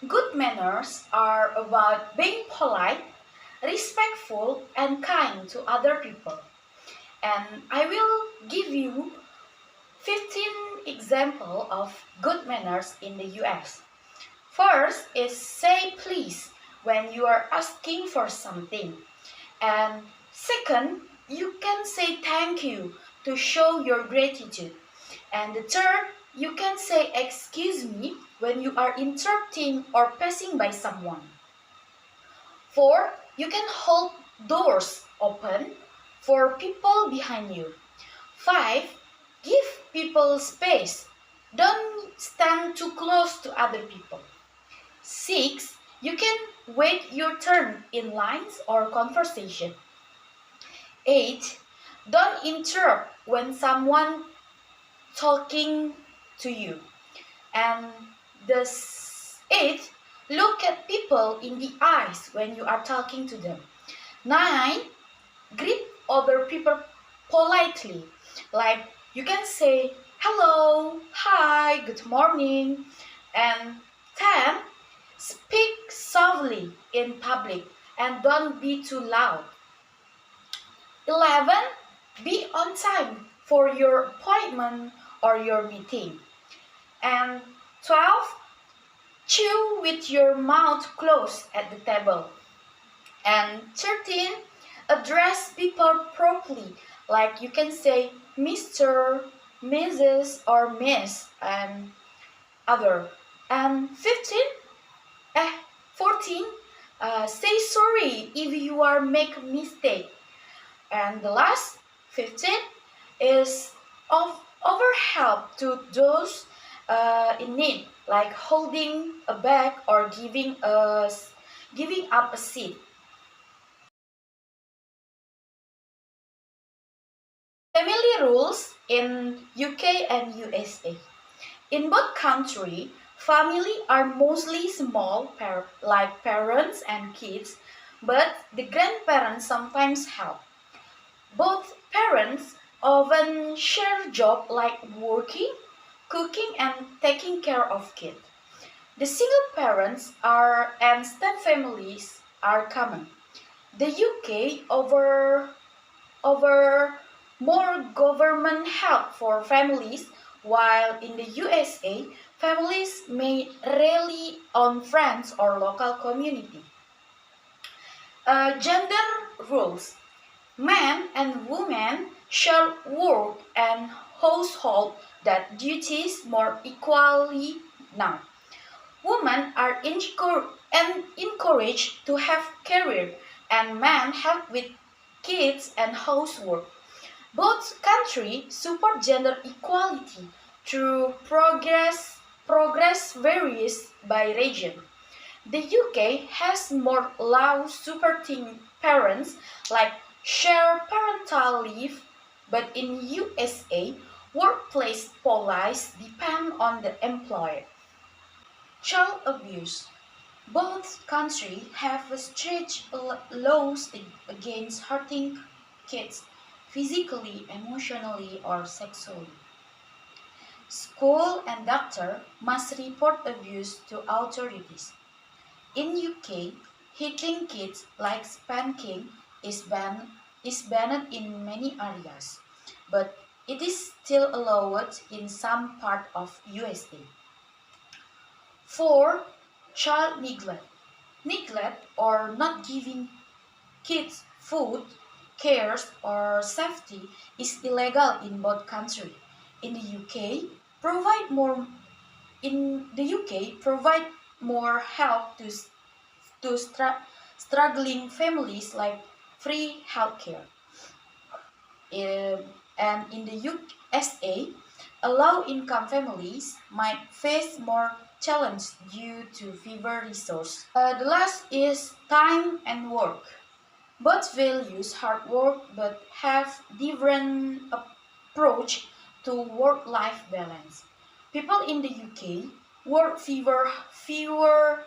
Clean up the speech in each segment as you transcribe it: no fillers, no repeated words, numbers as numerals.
Good manners are about being polite, respectful, and kind to other people. And I will give you 15 examples of good manners in the US. First is say please when you are asking for something. And second, you can say thank you to show your gratitude. And the third, you can say excuse me when you are interrupting or passing by someone. Four, you can hold doors open for people behind you. Five, give people space. Don't stand too close to other people. Six, you can wait your turn in lines or conversation. 8. Don't interrupt when someone talking to you. And the 8. Look at people in the eyes when you are talking to them. 9. Greet other people politely. Like you can say hello, hi, good morning. And 10. Speak softly in public and don't be too loud. 11. Be on time for your appointment or your meeting. And 12. Chew with your mouth closed at the table. And 13. Address people properly. Like you can say Mr., Mrs. or Miss and other. And 14. Say sorry if you are make a mistake. And the last 15 is offer help to those in need, like holding a bag or giving up a seat. Family rules in UK and USA. In both countries, family are mostly small, like parents and kids, but the grandparents sometimes help. Both parents often share jobs like working, cooking, and taking care of kids. The single parents and step families are common. The UK over more government help for families, while in the USA, families may rely on friends or local community. Gender rules. Men and women share work and household duties more equally now. Women are encouraged to have career and men help with kids and housework. Both countries support gender equality through progress varies by region. The UK has more laws supporting parents like share parental leave, but in USA, workplace policies depend on the employer. Child abuse. Both countries have strict laws against hurting kids physically, emotionally, or sexually. School and doctor must report abuse to authorities. In UK, hitting kids like spanking is banned in many areas, but it is still allowed in some parts of USA. 4. Child neglect. Neglect or not giving kids food, cares, or safety is illegal in both countries. In the UK, provide more provide more help to struggling families like free healthcare. And in the USA, low-income families might face more challenge due to fewer resources. The last is time and work. Both values hard work but have different approach to work-life balance. People in the UK work fewer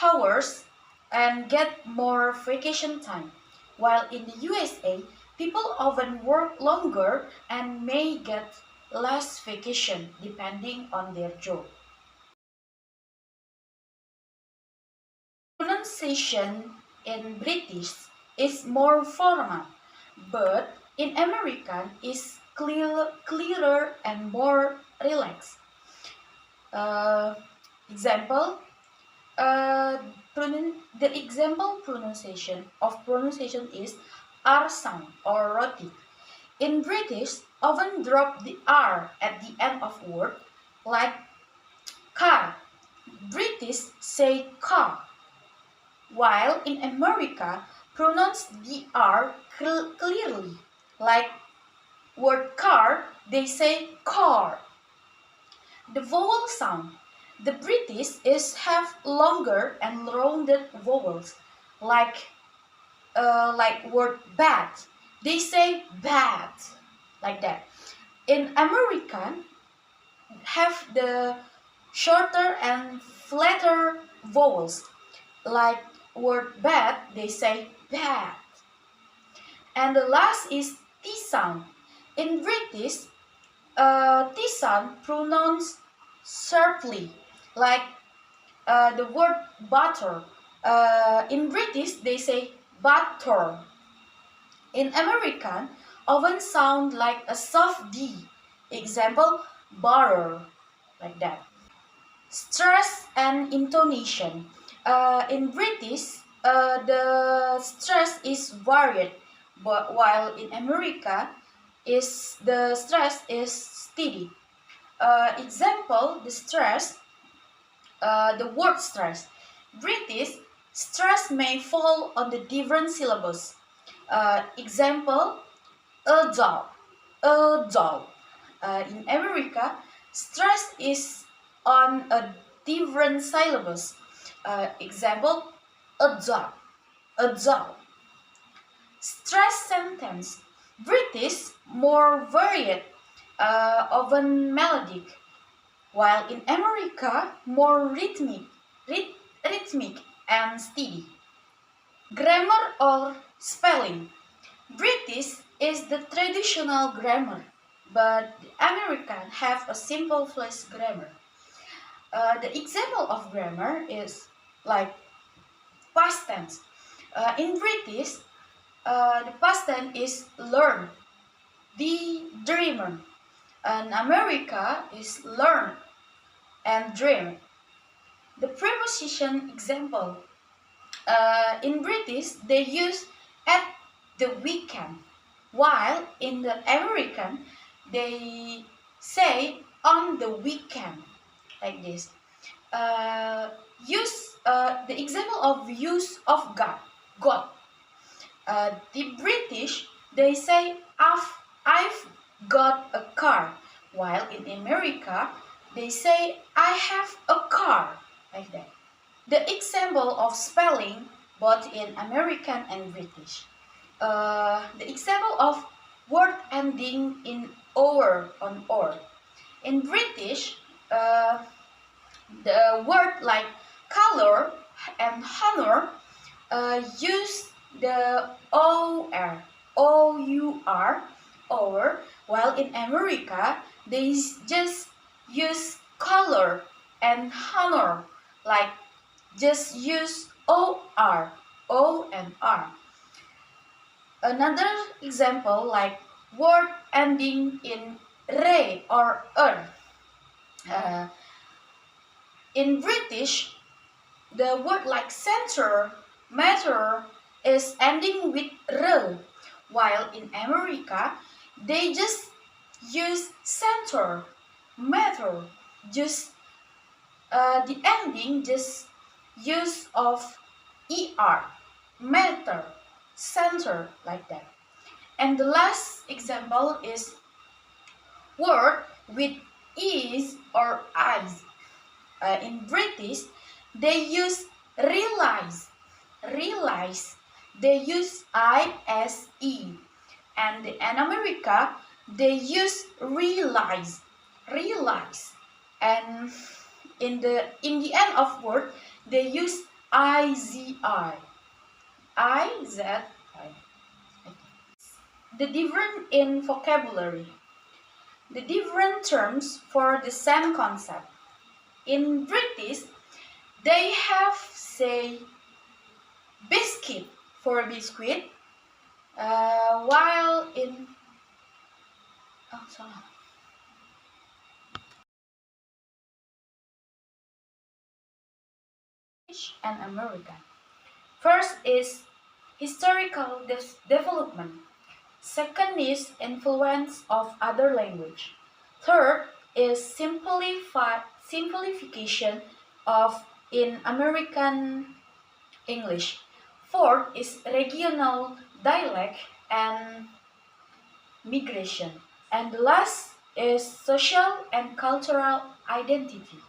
hours and get more vacation time, while in the USA, people often work longer and may get less vacation depending on their job. pronunciation in British is more formal, but in American is clearer and more relaxed. Uh, example, uh, the example pronunciation is R sound or roti. In British, often drop the R at the end of word, like car. British say car, while in America pronounce the R clearly, like word car, they say car. The vowel sound. The British have longer and rounded vowels, like word bat. They say bat, like that. In American, have the shorter and flatter vowels, like word bat. They say bat. And the last is T sound. In British, T sound pronounced sharply, like the word butter. In British, they say butter. In American, often sound like a soft D. Example, butter, like that. Stress and intonation. In British, the stress is varied, but while in America, the stress is steady. Example, the word stress. British, stress may fall on the different syllables. Example, a doll, a doll. In America, stress is on a different syllables. Example, a doll, a doll. Stress sentence. British, more varied, often melodic, while in America, more rhythmic and steady. Grammar or spelling. British is the traditional grammar, but the American have a simple flash grammar. The example of grammar is like past tense. In British, the past tense is learn, be dreamer. In America is learn and dream. The preposition example. In British, they use at the weekend, while in the American, they say on the weekend, like this. The example of use of God. The British, they say I've got a car, while in America, they say I have a car, like that. The example of spelling, both in American and British. The example of word ending in or on or. In British, the word like color and honor use the or, while in America they just use color and honor, like just use O and R. Another example like word ending in re or er. In British, the word like center, matter is ending with r, while in America, they just use center, matter, just the ending just use of er, matter, center, like that. And the last example is word with is or eyes. In British, they use realize. They use ISE. And in America, they use realize. And in the end of word, they use IZI. The difference in vocabulary. The different terms for the same concept. In British, they have say biscuit for biscuit, while in sorry. And American. First is historical development. Second is influence of other language. Third is simplification of in American English. Fourth is regional dialect and migration. And the last is social and cultural identity.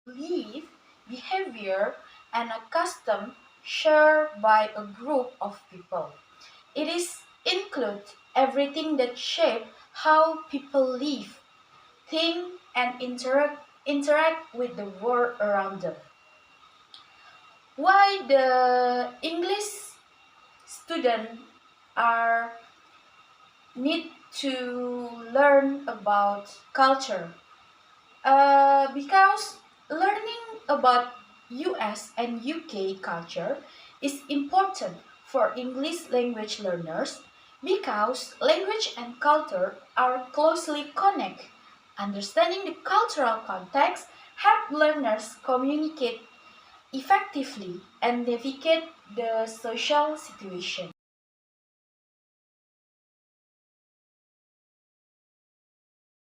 Belief, behavior, and a custom shared by a group of people. It is includes everything that shape how people live, think, and interact with the world around them. Why the English student are need to learn about culture? Because learning about US and UK culture is important for English language learners because language and culture are closely connected. Understanding the cultural context help learners communicate effectively and navigate the social situation.